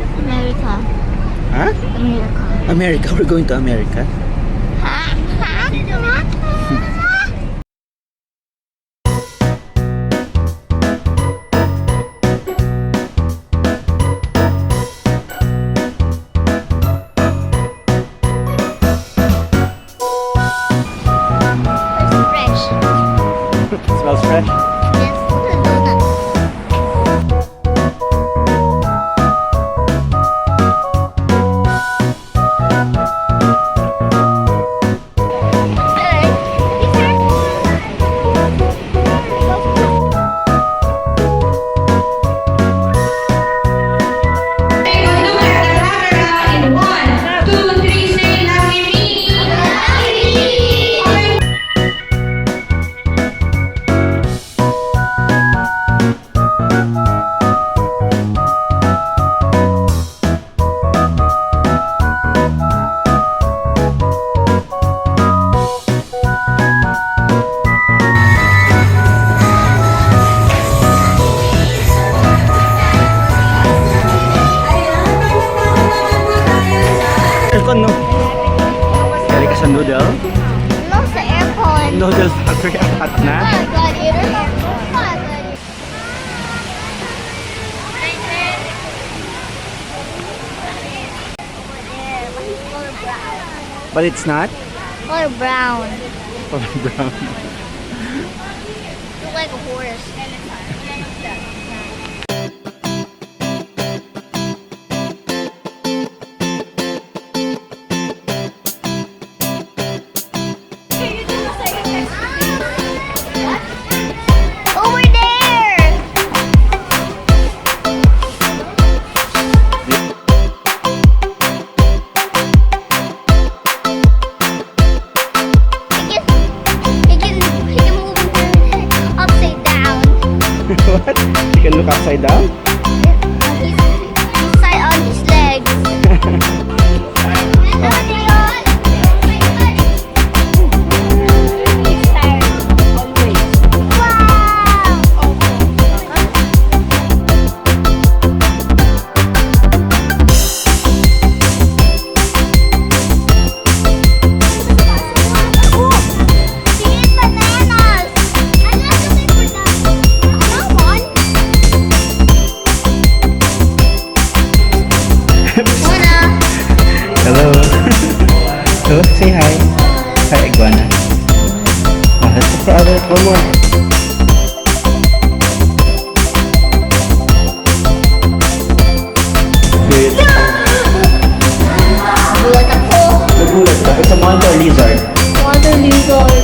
America. Huh? America. America? We're going to America? Fresh. Smells fresh? Yes, the donut. Aircon, no? Kali ka sa noodle? No, sa aircon. Noodle factory at na? Oh my god, it is. Oh my god. But it's not? Color brown. Color brown. Look like a horse. Over there! He can move upside down. What? You can look upside down? He's side on his legs. He's tired. Wow! He eats bananas. I'm not looking for that. I want one. Hello. So, say hi. Hi, iguana. Oh, let's look for other. One more. Good. Bulat ako. Nagulat ka. It's a monitor lizard. Water lizard.